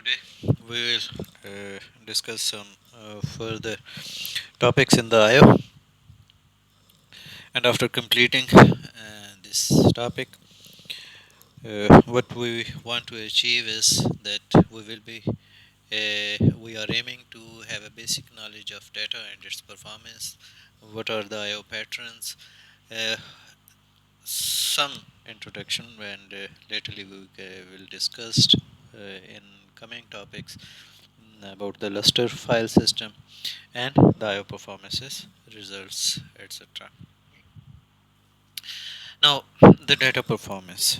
Today we will discuss some further topics in the IO. And after completing this topic, what we want to achieve is that we are aiming to have a basic knowledge of data and its performance. What are the IO patterns? Uh, some introduction, and laterly will discuss in coming topics about the Lustre file system and the IO performances, results, etc. Now, the data performance,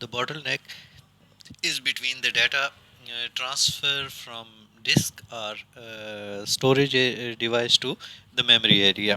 the bottleneck is between the data transfer from disk or storage device to the memory area.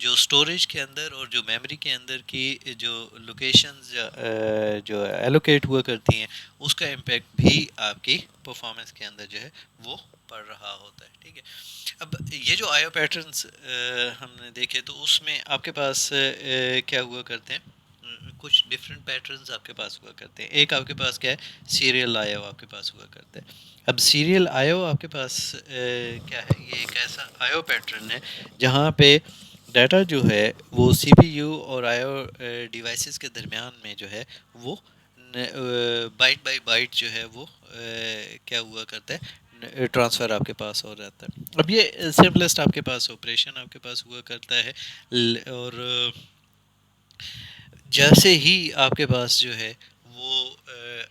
جو storage کے اندر اور جو memory کے اندر کی جو locations جو allocate ہوا کرتی ہیں اس کا امپیکٹ بھی آپ کی پرفارمنس کے اندر جو ہے وہ پڑ رہا ہوتا ہے. ٹھیک ہے. اب یہ جو آئیو پیٹرنس ہم نے دیکھے تو اس میں آپ کے پاس کیا ہوا کرتے ہیں, کچھ ڈفرینٹ پیٹرنز آپ کے پاس ہوا کرتے ہیں. ایک آپ کے پاس کیا ہے, سیریل آئیو آپ کے پاس ہوا کرتا ہے. اب سیریل آئیو آپ کے پاس کیا ہے, یہ ایک ایسا آئیو پیٹرن ہے جہاں پہ ڈیٹا جو ہے وہ سی پی یو اور آئیو ڈیوائسز کے درمیان میں جو ہے وہ بائٹ بائی بائٹ جو ہے وہ کیا ہوا کرتا ہے, ٹرانسفر آپ کے پاس ہو جاتا ہے. اب یہ سمپلسٹ آپ کے پاس آپریشن آپ کے پاس ہوا کرتا ہے, اور جیسے ہی آپ کے پاس جو ہے وہ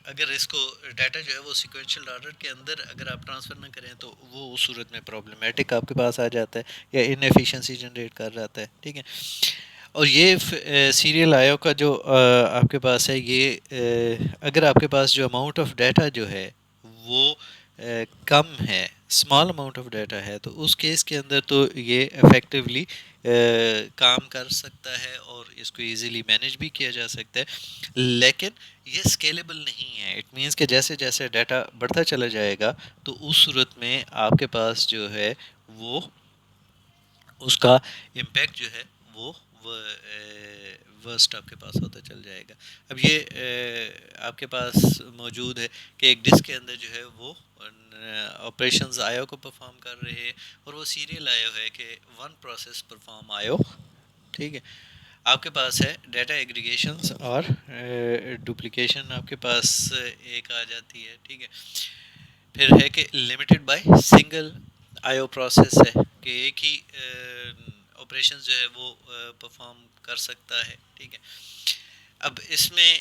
اگر اس کو ڈیٹا جو ہے وہ سیکوینشل آرڈر کے اندر اگر آپ ٹرانسفر نہ کریں تو وہ اس صورت میں پرابلمیٹک آپ کے پاس آ جاتا ہے یا انیفیشنسی جنریٹ کر جاتا ہے. ٹھیک ہے. اور یہ سیریل آئیو کا جو آپ کے پاس ہے, یہ اگر آپ کے پاس جو اماؤنٹ آف ڈیٹا جو ہے وہ کم ہے, اسمال اماؤنٹ آف ڈیٹا ہے, تو اس کیس کے اندر تو یہ افیکٹولی کام کر سکتا ہے اور اس کو ایزیلی مینیج بھی کیا جا سکتا ہے, لیکن یہ اسکیلیبل نہیں ہے. اٹ مینس کہ جیسے جیسے ڈیٹا بڑھتا چلا جائے گا تو اس صورت میں آپ کے پاس جو ہے وہ اس کا امپیکٹ جو ہے وہ ورسٹ آپ کے پاس ہوتا چل جائے گا. اب یہ آپ کے پاس موجود ہے کہ ایک ڈسک کے اندر جو ہے وہ آپریشنز آئیو کو پرفارم کر رہے ہیں اور وہ سیریل آئیو ہے کہ ون پروسیس پرفارم آئیو. ٹھیک ہے. آپ کے پاس ہے ڈیٹا ایگریگیشنز اور ڈپلیکیشن آپ کے پاس ایک آ جاتی ہے. ٹھیک ہے. پھر ہے کہ لمیٹڈ بائی سنگل آئیو پروسیس ہے کہ ایک ہی آپریشن جو ہے وہ پرفارم کر سکتا ہے. ٹھیک ہے. اب اس میں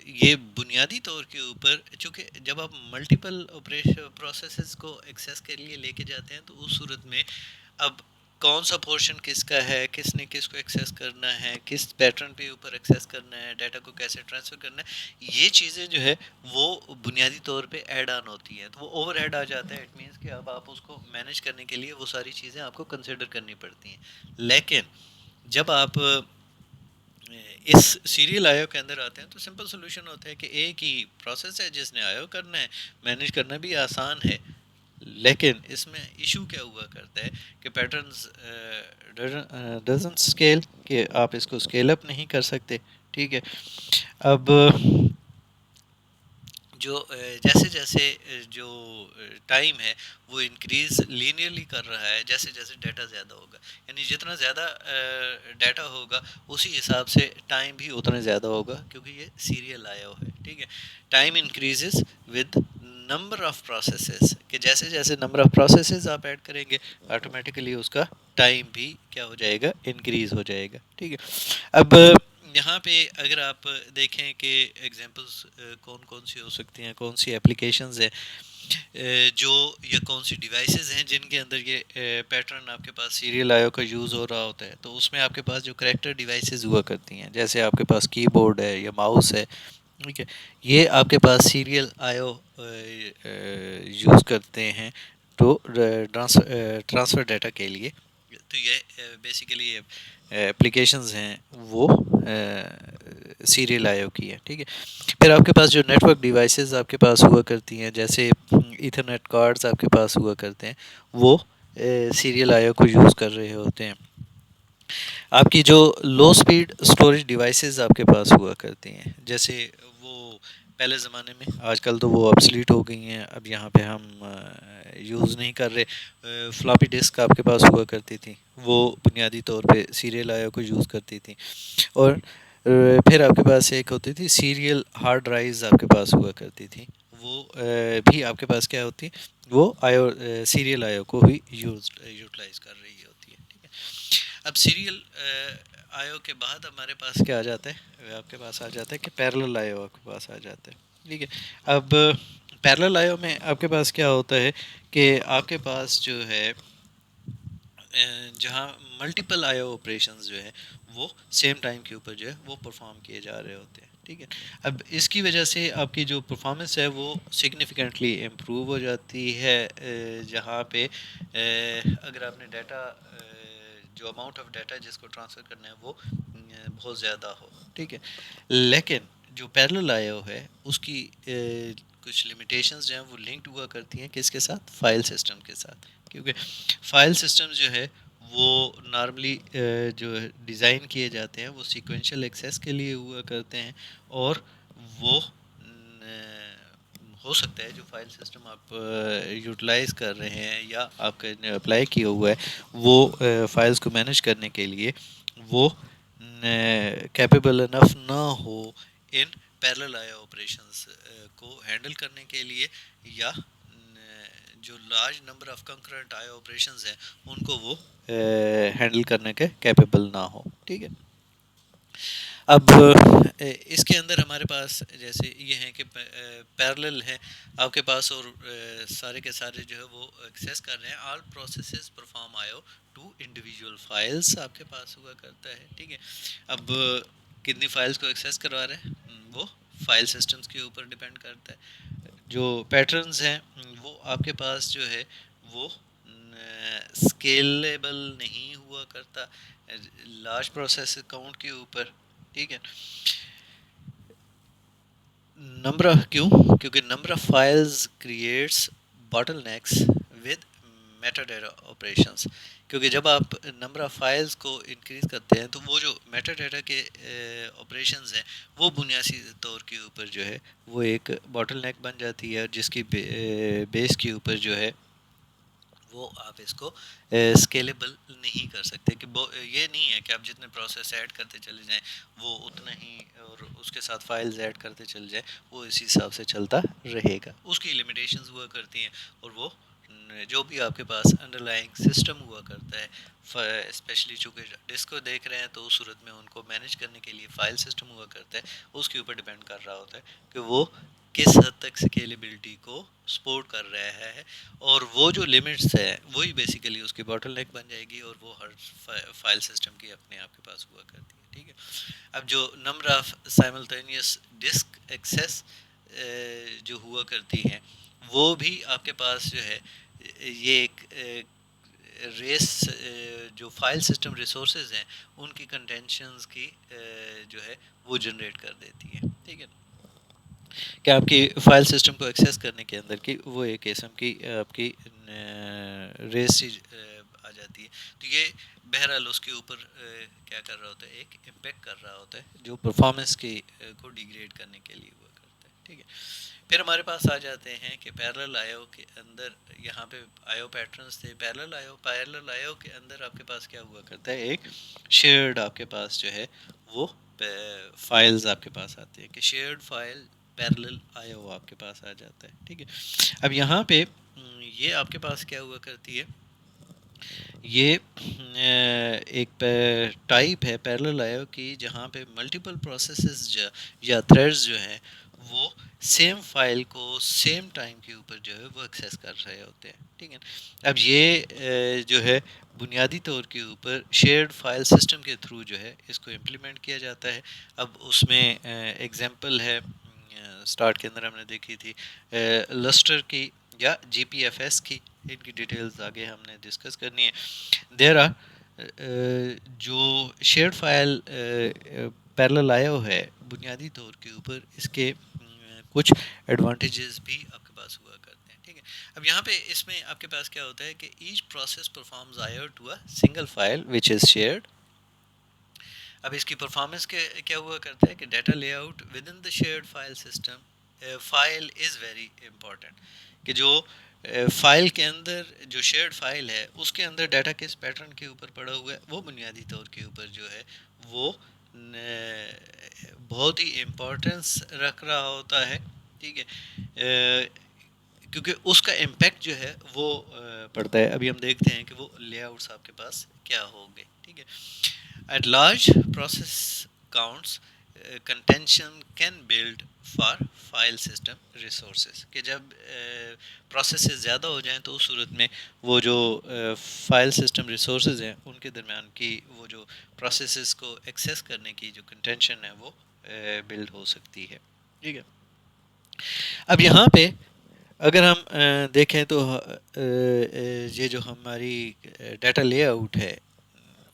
یہ بنیادی طور کے اوپر چونکہ جب آپ ملٹیپل پروسیسز کو ایکسیس کے لیے لے کے جاتے ہیں تو اس صورت میں اب کون سا پورشن کس کا ہے, کس نے کس کو ایکسیس کرنا ہے, کس پیٹرن پہ اوپر ایکسیس کرنا ہے, ڈیٹا کو کیسے ٹرانسفر کرنا ہے, یہ چیزیں جو ہے وہ بنیادی طور پہ ایڈ آن ہوتی ہیں تو وہ اوور ایڈ آ جاتا ہے. اٹ مینس کہ اب آپ اس کو مینیج کرنے کے لیے وہ ساری چیزیں آپ کو کنسیڈر کرنی پڑتی ہیں. لیکن جب آپ اس سیریل آئیو کے اندر آتے ہیں تو سمپل سولوشن ہوتا ہے کہ ایک ہی پروسیس ہے جس نے آئیو کرنا ہے, مینیج کرنا بھی آسان ہے. لیکن اس میں ایشو کیا ہوا کرتا ہے کہ پیٹرنز ڈزنٹ اسکیل, کہ آپ اس کو اسکیل اپ نہیں کر سکتے. ٹھیک ہے. اب جو جیسے جیسے جو ٹائم ہے وہ انکریز لینئرلی کر رہا ہے جیسے جیسے ڈیٹا زیادہ ہوگا, یعنی جتنا زیادہ ڈیٹا ہوگا اسی حساب سے ٹائم بھی اتنا زیادہ ہوگا کیونکہ یہ سیریل آیا ہوا ہے. ٹھیک ہے. Time increases with number of processes, کہ جیسے جیسے نمبر آف پروسیسز آپ ایڈ کریں گے آٹومیٹیکلی اس کا ٹائم بھی کیا ہو جائے گا, انکریز ہو جائے گا. ٹھیک ہے. اب یہاں پہ اگر آپ دیکھیں کہ ایگزامپلس کون کون سی ہو سکتی ہیں, کون سی اپلیکیشنز ہیں جو یا کون سی ڈیوائسز ہیں جن کے اندر یہ پیٹرن آپ کے پاس سیریل آئیو کا یوز ہو رہا ہوتا ہے, تو اس میں آپ کے پاس جو کریکٹر ڈیوائسز ہوا کرتی ہیں جیسے آپ کے پاس کی بورڈ ہے یا ماؤس ہے. ٹھیک ہے. یہ آپ کے پاس سیریل آئیو یوز کرتے ہیں تو ٹرانسفر ڈیٹا کے لیے. تو یہ بیسیکلی اپلیکیشنز ہیں وہ سیریل آئیو کی ہے. ٹھیک ہے. پھر آپ کے پاس جو نیٹ ورک ڈیوائسز آپ کے پاس ہوا کرتی ہیں جیسے ایتھرنیٹ کارڈز آپ کے پاس ہوا کرتے ہیں وہ سیریل آئیو کو یوز کر رہے ہوتے ہیں. آپ کی جو لو سپیڈ اسٹوریج ڈیوائسز آپ کے پاس ہوا کرتی ہیں جیسے وہ پہلے زمانے میں, آج کل تو وہ آبسلیٹ ہو گئی ہیں, اب یہاں پہ ہم یوز نہیں کر رہے. فلاپی ڈسک آپ کے پاس ہوا کرتی تھی, وہ بنیادی طور پہ سیریل آئیو کو یوز کرتی تھی. اور پھر آپ کے پاس ایک ہوتی تھی سیریل ہارڈ ڈرائیوز آپ کے پاس ہوا کرتی تھی, وہ بھی آپ کے پاس کیا ہوتی, وہ آئیو سیریل آئیو کو بھی یوٹیلائز کر رہی ہوتی ہے. ٹھیک ہے. اب سیریل آئیو کے بعد ہمارے پاس کیا آ جاتا ہے, آپ کے پاس آ جاتا ہے کہ پیرلل آئیو آپ کے پاس آ جاتا ہے. ٹھیک ہے. اب پیرلل آئیو میں آپ کے پاس کیا ہوتا ہے کہ آپ کے پاس جو ہے جہاں ملٹیپل آئیو آپریشنز جو ہے وہ سیم ٹائم کے اوپر جو ہے وہ پرفارم کیے جا رہے ہوتے ہیں. ٹھیک ہے. اب اس کی وجہ سے آپ کی جو پرفارمنس ہے وہ سگنیفیکنٹلی امپروو ہو جاتی ہے, جہاں پہ اگر آپ نے ڈیٹا جو اماؤنٹ آف ڈیٹا جس کو ٹرانسفر کرنا ہے وہ بہت زیادہ ہو، ٹھیک ہے. لیکن جو پیرلل آئی او ہے اس کی کچھ لمیٹیشنز جو ہیں وہ لنکڈ ہوا کرتی ہیں کس کے ساتھ؟ فائل سسٹم کے ساتھ. کیونکہ فائل سسٹم جو ہے وہ نارملی جو ڈیزائن کیے جاتے ہیں وہ سیکوینشل ایکسیس کے لیے ہوا کرتے ہیں، اور وہ ہو سکتا ہے جو فائل سسٹم آپ یوٹیلائز کر رہے ہیں یا آپ کا اپلائی کیا ہوا ہے وہ فائلز کو مینیج کرنے کے لیے وہ کیپیبل انف نہ ہو ان پیرلل آئی آپریشنز کو ہینڈل کرنے کے لیے، یا جو large number of concurrent I operations ہیں ان کو وہ ہینڈل کرنے کے کیپیبل نہ ہو، ٹھیک ہے. اب اس کے اندر ہمارے پاس جیسے یہ ہیں کہ پیرلل ہے آپ کے پاس، اور سارے کے سارے جو ہے وہ ایکسیس کر رہے ہیں. All processes perform I O to individual files آپ کے پاس ہوا کرتا ہے، ٹھیک ہے. اب کتنی فائلس کو ایکسیس کروا رہے ہیں وہ فائل سسٹمز کے اوپر ڈیپینڈ کرتا ہے. جو پیٹرنز ہیں وہ آپ کے پاس جو ہے وہ اسکیلیبل نہیں ہوا کرتا لارج پروسیس اکاؤنٹ کے اوپر، ٹھیک ہے. نمبر آف کیوں؟ کیونکہ number of files creates bottlenecks with metadata operations. کیونکہ جب آپ نمبر آف فائلز کو انکریز کرتے ہیں تو وہ جو میٹا ڈیٹا کے آپریشنز ہیں وہ بنیادی طور کے اوپر جو ہے وہ ایک باٹل نیک بن جاتی ہے، جس کی بیس کے اوپر جو ہے وہ آپ اس کو اسکیلیبل نہیں کر سکتے. کہ یہ نہیں ہے کہ آپ جتنے پروسیس ایڈ کرتے چلے جائیں وہ اتنا ہی، اور اس کے ساتھ فائلز ایڈ کرتے چل جائیں وہ اسی حساب سے چلتا رہے گا. اس کی لمیٹیشنز ہوا کرتی ہیں، اور وہ جو بھی آپ کے پاس انڈر لائنگ سسٹم ہوا کرتا ہے، اسپیشلی چونکہ ڈسک کو دیکھ رہے ہیں تو اس صورت میں ان کو مینیج کرنے کے لیے فائل سسٹم ہوا کرتا ہے، اس کے اوپر ڈیپینڈ کر رہا ہوتا ہے کہ وہ کس حد تک اسکیلیبلٹی کو سپورٹ کر رہا ہے، اور وہ جو لمٹس ہے وہی بیسیکلی اس کی باٹل نیک بن جائے گی، اور وہ ہر فائل سسٹم کی اپنے آپ کے پاس ہوا کرتی ہے، ٹھیک ہے. اب جو number of simultaneous disk access جو ہوا کرتی ہیں وہ بھی آپ کے پاس جو ہے یہ ایک ریس جو فائل سسٹم ریسورسز ہیں ان کی کنٹینشنز کی جو ہے وہ جنریٹ کر دیتی ہے، ٹھیک ہے. کہ آپ کی فائل سسٹم کو ایکسیس کرنے کے اندر کی وہ ایک قسم کی آپ کی ریس آ جاتی ہے. تو یہ بہرحال اس کے اوپر کیا کر رہا ہوتا ہے، ایک امپیکٹ کر رہا ہوتا ہے جو پرفارمنس کی کو ڈیگریڈ کرنے کے لیے ہوا کرتا ہے، ٹھیک ہے. پھر ہمارے پاس آ جاتے ہیں کہ پیرلل آئی او کے اندر یہاں پہ آئی او پیٹرنس تھے. پیرلل آئی او کے اندر آپ کے پاس کیا ہوا کرتا ہے، ایک شیئرڈ آپ کے پاس جو ہے وہ فائلز آپ کے پاس آتے ہیں کہ شیئرڈ فائل پیرلل آئی او آپ کے پاس آ جاتا ہے، ٹھیک ہے. اب یہاں پہ یہ آپ کے پاس کیا ہوا کرتی ہے، یہ ایک ٹائپ ہے پیرلل آئی او کی جہاں پہ ملٹیپل پروسیسز یا تھریڈز جو ہیں وہ سیم فائل کو سیم ٹائم کے اوپر جو ہے وہ ایکسیس کر رہے ہوتے ہیں، ٹھیک ہے. اب یہ جو ہے بنیادی طور کے اوپر شیئرڈ فائل سسٹم کے تھرو جو ہے اس کو امپلیمنٹ کیا جاتا ہے. اب اس میں ایگزامپل ہے سٹارٹ کے اندر ہم نے دیکھی تھی لسٹر کی یا جی پی ایف ایس کی، ان کی ڈیٹیلز آگے ہم نے ڈسکس کرنی ہے. دیر آر جو شیئرڈ فائل پیرلل آئی او ہے بنیادی طور کے اوپر اس کے کچھ ایڈوانٹیجز بھی آپ کے پاس ہوا کرتے ہیں، ٹھیک ہے. اب یہاں پہ اس میں آپ کے پاس کیا ہوتا ہے کہ each process performs I O to a single file which is shared. اب اس کی پرفارمنس کے کیا ہوا کرتا ہے کہ data lay out with in the shared file system file is very important. کہ جو فائل کے اندر جو شیئرڈ فائل ہے اس کے اندر ڈیٹا کس پیٹرن کے اوپر پڑا ہوا ہے وہ بنیادی طور کے اوپر جو ہے وہ بہت ہی امپورٹنس رکھ رہا ہوتا ہے، ٹھیک ہے. کیونکہ اس کا امپیکٹ جو ہے وہ پڑتا ہے. ابھی ہم دیکھتے ہیں کہ وہ لے آؤٹس آپ کے پاس کیا ہوں گے، ٹھیک ہے. At large process counts, contention can build for file system resources. کہ جب پروسیسز زیادہ ہو جائیں تو اس صورت میں وہ جو فائل سسٹم ریسورسز ہیں ان کے درمیان کی وہ جو پروسیسز کو ایکسیس کرنے کی جو کنٹینشن ہے وہ بلڈ ہو سکتی ہے، ٹھیک ہے. اب یہاں پہ اگر ہم دیکھیں تو یہ جو ہماری ڈیٹا لے آؤٹ ہے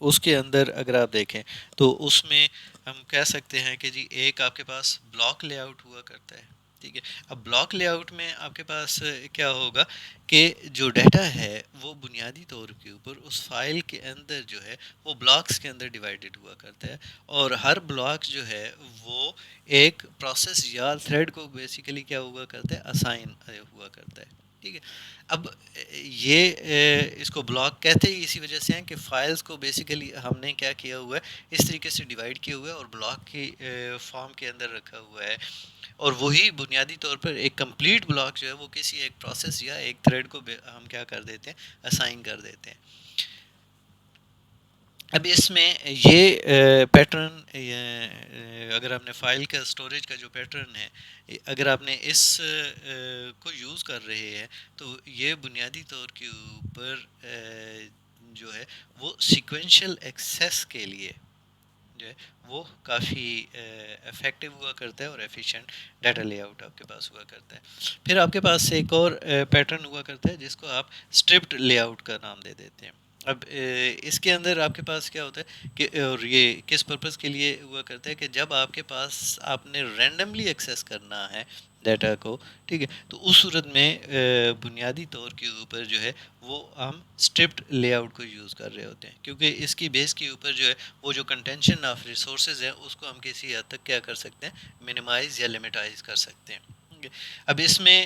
اس کے اندر اگر آپ دیکھیں تو اس میں ہم کہہ سکتے ہیں کہ جی ایک آپ کے پاس بلاک لے آؤٹ ہوا کرتا ہے، ٹھیک ہے. اب بلاک لے آؤٹ میں آپ کے پاس کیا ہوگا کہ جو ڈیٹا ہے وہ بنیادی طور کے اوپر اس فائل کے اندر جو ہے وہ بلاکس کے اندر ڈیوائیڈڈ ہوا کرتا ہے، اور ہر بلاک جو ہے وہ ایک پروسیس یا تھریڈ کو بیسیکلی کیا ہوا کرتا ہے، اسائن ہوا کرتا ہے، ٹھیک ہے. اب یہ اس کو بلاک کہتے ہی اسی وجہ سے ہیں کہ فائلز کو بیسیکلی ہم نے کیا کیا ہوا ہے، اس طریقے سے ڈیوائڈ کیا ہوا ہے اور بلاک کی فارم کے اندر رکھا ہوا ہے، اور وہی بنیادی طور پر ایک کمپلیٹ بلاک جو ہے وہ کسی ایک پروسیس یا ایک تھریڈ کو ہم کیا کر دیتے ہیں، اسائن کر دیتے ہیں. اب اس میں یہ پیٹرن اگر آپ نے فائل کا اسٹوریج کا جو پیٹرن ہے اگر آپ نے اس کو یوز کر رہے ہیں تو یہ بنیادی طور کے اوپر جو ہے وہ سیکوینشل ایکسیس کے لیے جو ہے وہ کافی افیکٹو ہوا کرتا ہے اور ایفیشینٹ ڈیٹا لے آؤٹ آپ کے پاس ہوا کرتا ہے. پھر آپ کے پاس ایک اور پیٹرن ہوا کرتا ہے جس کو آپ اسٹرپڈ لے آؤٹ کا نام دے دیتے ہیں. اب اس کے اندر آپ کے پاس کیا ہوتا ہے کہ اور یہ کس پرپز کے لیے ہوا کرتا ہے کہ جب آپ کے پاس آپ نے رینڈملی ایکسیس کرنا ہے ڈیٹا کو، ٹھیک ہے، تو اس صورت میں بنیادی طور کے اوپر جو ہے وہ ہم اسٹرپڈ لے آؤٹ کو یوز کر رہے ہوتے ہیں، کیونکہ اس کی بیس کے اوپر جو ہے وہ جو کنٹینشن آف ریسورسز ہیں اس کو ہم کسی حد تک کیا کر سکتے ہیں، منیمائز یا لمیٹائز کر سکتے ہیں. اب اس میں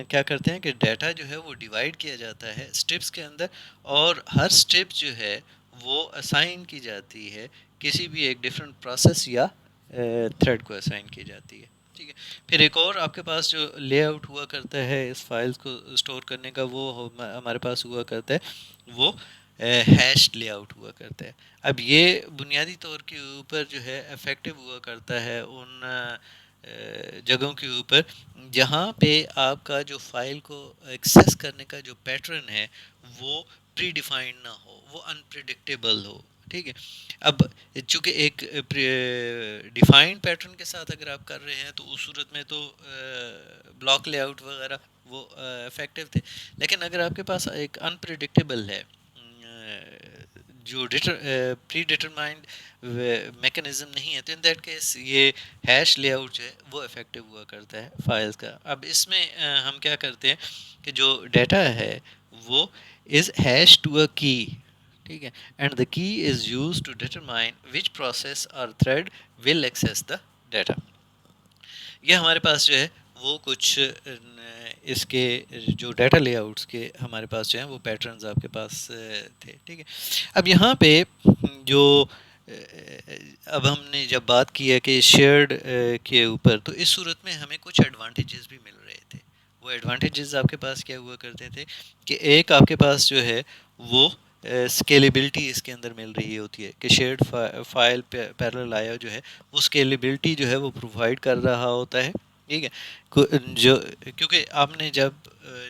کیا کرتے ہیں کہ ڈیٹا جو ہے وہ ڈیوائڈ کیا جاتا ہے اسٹرپس کے اندر، اور ہر اسٹرپ جو ہے وہ اسائن کی جاتی ہے کسی بھی ایک ڈفرینٹ پروسیس یا تھریڈ کو اسائن کی جاتی ہے، ٹھیک ہے. پھر ایک اور آپ کے پاس جو لے آؤٹ ہوا کرتا ہے اس فائلز کو اسٹور کرنے کا وہ ہمارے پاس ہوا کرتا ہے وہ ہیش لے آؤٹ ہوا کرتا ہے. اب یہ بنیادی طور کے اوپر جو ہے افیکٹو ہوا کرتا ہے ان جگہوں کے اوپر جہاں پہ آپ کا جو فائل کو ایکسیس کرنے کا جو پیٹرن ہے وہ پری ڈیفائنڈ نہ ہو، وہ انپریڈکٹیبل ہو، ٹھیک ہے. اب چونکہ ایک ڈیفائنڈ پیٹرن کے ساتھ اگر آپ کر رہے ہیں تو اس صورت میں تو بلاک لے آؤٹ وغیرہ وہ افیکٹو تھے، لیکن اگر آپ کے پاس ایک انپریڈکٹیبل ہے جو پری ڈیٹرمائنڈ میکانزم نہیں ہے تو ان دیٹ کیس یہ ہیش لے آؤٹ جو ہے وہ افیکٹو ہوا کرتا ہے فائلز کا. اب اس میں ہم کیا کرتے ہیں کہ جو ڈیٹا ہے وہ از ہیش ٹو اے کی، ٹھیک ہے، and the key is use to determine which process اور thread will access the data. یہ ہمارے پاس جو ہے وہ کچھ اس کے جو ڈیٹا لے آؤٹس کے ہمارے پاس جو ہیں وہ پیٹرنز آپ کے پاس تھے، ٹھیک ہے. اب یہاں پہ جو اب ہم نے جب بات کی ہے کہ شیئرڈ کے اوپر، تو اس صورت میں ہمیں کچھ ایڈوانٹیجز بھی مل رہے تھے. وہ ایڈوانٹیجز آپ کے پاس کیا ہوا کرتے تھے کہ ایک آپ کے پاس جو ہے وہ اسکیلیبلٹی اس کے اندر مل رہی ہوتی ہے کہ شیئرڈ فائل پیرلل آیا جو ہے وہ اسکیلیبلٹی جو ہے وہ پرووائڈ کر رہا ہوتا ہے، ٹھیک ہے. جو کیونکہ آپ نے جب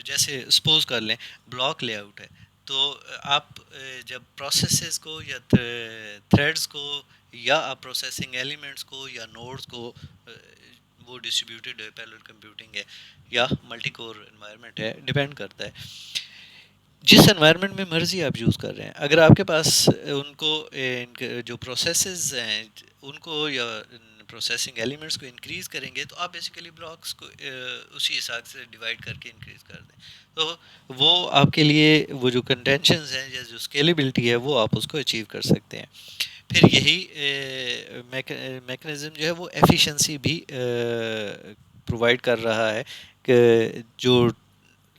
جیسے سپوز کر لیں بلاک لے آؤٹ ہے تو آپ جب پروسیسز کو یا تھریڈز کو یا آپ پروسیسنگ ایلیمنٹس کو یا نوڈز کو وہ ڈسٹریبیوٹیڈ پیرلل کمپیوٹنگ ہے یا ملٹی کور انوائرمنٹ ہے، ڈیپینڈ کرتا ہے جس انوائرمنٹ میں مرضی آپ یوز کر رہے ہیں. اگر آپ کے پاس ان کو جو پروسیسز ہیں ان کو یا پروسیسنگ ایلیمنٹس کو انکریز کریں گے تو آپ بیسیکلی بلاکس کو اسی حساب سے ڈیوائڈ کر کے انکریز کر دیں تو وہ آپ کے لیے وہ جو کنٹینشنز ہیں یا جو اسکیلیبلٹی ہے وہ آپ اس کو اچیو کر سکتے ہیں. پھر یہی میکنزم جو ہے وہ ایفیشنسی بھی پرووائڈ کر رہا ہے کہ جو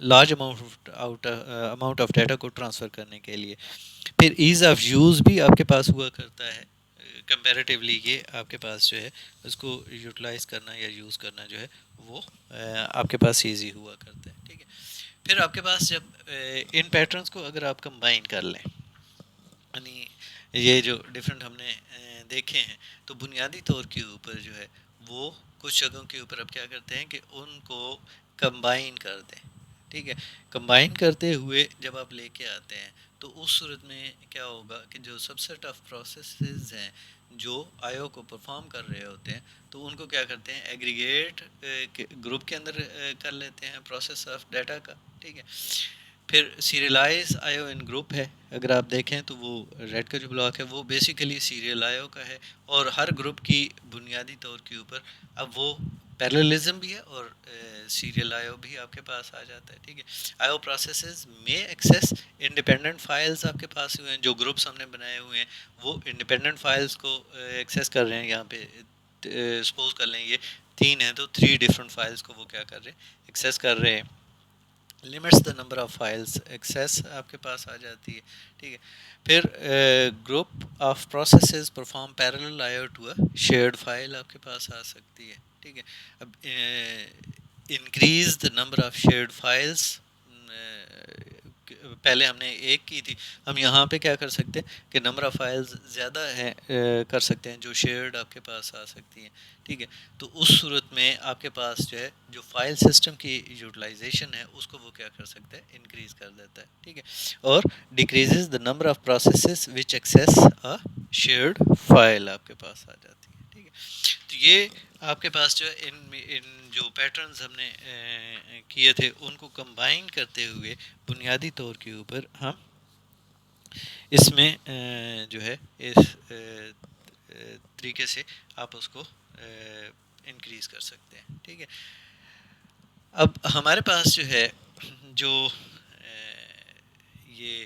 لارج اماؤنٹ آف ڈیٹا کو ٹرانسفر کرنے کے لیے. پھر ایز آف یوز بھی آپ کے پاس ہوا کرتا ہے کمپیریٹیولی، یہ آپ کے پاس جو ہے اس کو یوٹیلائز کرنا یا یوز کرنا جو ہے وہ آپ کے پاس ایزی ہوا کرتا ہے، ٹھیک ہے. پھر آپ کے پاس جب ان پیٹرنس کو اگر آپ کمبائن کر لیں، یعنی یہ جو ڈفرینٹ ہم نے دیکھے ہیں تو بنیادی طور کے اوپر جو ہے وہ کچھ جگہوں کے اوپر اب کیا کرتے ہیں کہ ان کو کمبائن کر دیں، ٹھیک ہے. کمبائن کرتے ہوئے جب آپ لے کے آتے ہیں تو اس صورت میں کیا ہوگا کہ جو سب سیٹ آف پروسیسز ہیں جو آئیو کو پرفارم کر رہے ہوتے ہیں تو ان کو کیا کرتے ہیں ایگریگیٹ گروپ کے اندر کر لیتے ہیں پروسیس آف ڈیٹا کا، ٹھیک ہے. پھر سیریلائز آئی او ان گروپ ہے، اگر آپ دیکھیں تو وہ ریڈ کا جو بلاک ہے وہ بیسیکلی سیریل آئی او کا ہے، اور ہر گروپ کی بنیادی طور کے اوپر اب وہ پیراللزم بھی ہے اور سیریل آئی او بھی آپ کے پاس آ جاتا ہے، ٹھیک ہے۔ آئی او پروسیسز میں ایکسیس انڈیپینڈنٹ فائلز آپ کے پاس ہوئے ہیں، جو گروپس ہم نے بنائے ہوئے ہیں وہ انڈیپینڈنٹ فائلز کو ایکسیس کر رہے ہیں، یہاں پہ سپوز کر لیں یہ 3 ہیں تو 3 ڈفرنٹ فائلز کو وہ کیا کر رہے ہیں، ایکسیس کر رہے ہیں۔ Limits the number of files access آپ کے پاس آ جاتی ہے، ٹھیک ہے۔ پھر group of processes perform parallel I O to a shared file آپ کے پاس آ سکتی ہے، ٹھیک ہے۔ اب increase the number of shared files, پہلے ہم نے ایک کی تھی، ہم یہاں پہ کیا کر سکتے ہیں کہ نمبر آف فائلز زیادہ ہیں کر سکتے ہیں جو شیئرڈ آپ کے پاس آ سکتی ہیں، ٹھیک ہے۔ تو اس صورت میں آپ کے پاس جو ہے جو فائل سسٹم کی یوٹیلائزیشن ہے اس کو وہ کیا کر سکتا ہے، انکریز کر دیتا ہے، ٹھیک ہے۔ اور decreases the number of processes which access a shared file آپ کے پاس آ جاتی ہے، ٹھیک ہے۔ تو یہ آپ کے پاس جو ہے ان جو پیٹرنز ہم نے کیے تھے ان کو کمبائن کرتے ہوئے بنیادی طور کے اوپر ہم اس میں جو ہے اس طریقے سے آپ اس کو انکریز کر سکتے ہیں، ٹھیک ہے۔ اب ہمارے پاس جو ہے جو یہ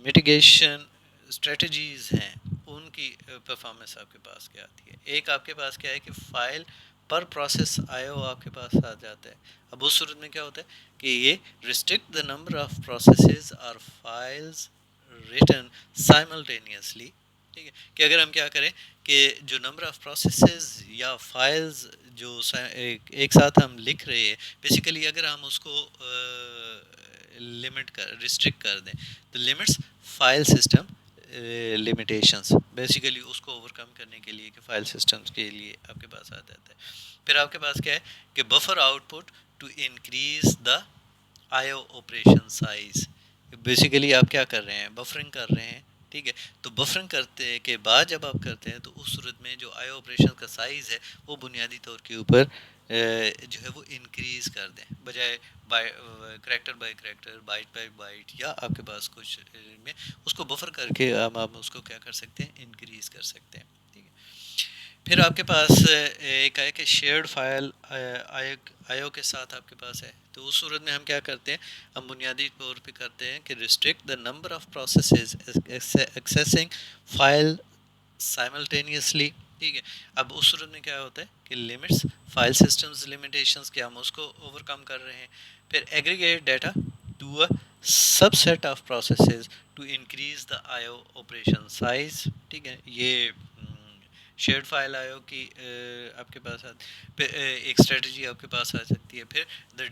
میٹیگیشن اسٹریٹجیز ہیں ان کی پرفارمنس آپ کے پاس کیا آتی ہے۔ ایک آپ کے پاس کیا ہے کہ فائل پر پروسیس آئی او آپ کے پاس آ جاتا ہے۔ اب اس صورت میں کیا ہوتا ہے کہ یہ restrict the number of processes اور فائلز ریٹن سائملٹینیسلی، ٹھیک ہے، کہ اگر ہم کیا کریں کہ جو نمبر آف پروسیسز یا فائلز جو ایک ساتھ ہم لکھ رہے ہیں، بیسیکلی اگر ہم اس کو لمٹ کر ریسٹرکٹ کر دیں تو limits file system limitations, basically اس کو اوور کم کرنے کے لیے کہ فائل سسٹمز کے لیے آپ کے پاس آ جاتا ہے۔ پھر آپ کے پاس کیا ہے کہ buffer output to increase the I O operation size, basically آپ کیا کر رہے ہیں، بفرنگ کر رہے ہیں، ٹھیک ہے۔ تو بفرنگ کرتے کے بعد جب آپ کرتے ہیں تو اس صورت میں جو آئی او آپریشن کا سائز ہے وہ بنیادی طور کے اوپر جو ہے وہ انکریز کر دیں، بجائے character by character, byte by byte, یا آپ کے پاس کچھ میں اس کو بفر کر کے ہم اس کو کیا کر سکتے ہیں، انکریز کر سکتے ہیں، ٹھیک ہے۔ پھر آپ کے پاس ایک ہے کہ شیئرڈ فائل آئی او کے ساتھ آپ کے پاس ہے، تو اس صورت میں ہم کیا کرتے ہیں، ہم بنیادی طور پہ کرتے ہیں کہ restrict the number of processes accessing file simultaneously, ٹھیک ہے۔ اب اس صورت میں کیا ہوتا ہے کہ لمٹس فائل سسٹمز لمیٹیشنز کے ہم اس کو اوور کم کر رہے ہیں۔ پھر aggregate data to a subset of processes to increase the I O operation size, ٹھیک ہے۔ یہ شیئرڈ فائل آئی او کی آپ کے پاس پھر ایک اسٹریٹجی آپ کے پاس آ سکتی ہے۔ پھر the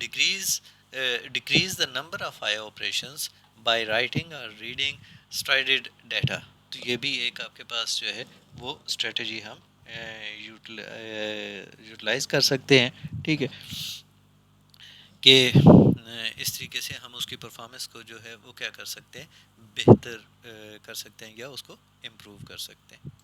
decrease the number of I O operations by writing اور ریڈنگ اسٹرائڈڈ ڈیٹا، تو یہ بھی ایک آپ کے پاس جو ہے وہ اسٹریٹجی ہم یوٹیلائز کر سکتے ہیں، ٹھیک ہے، کہ اس طریقے سے ہم اس کی پرفارمنس کو جو ہے وہ کیا کر سکتے ہیں، بہتر کر سکتے ہیں یا اس کو امپروو کر سکتے ہیں۔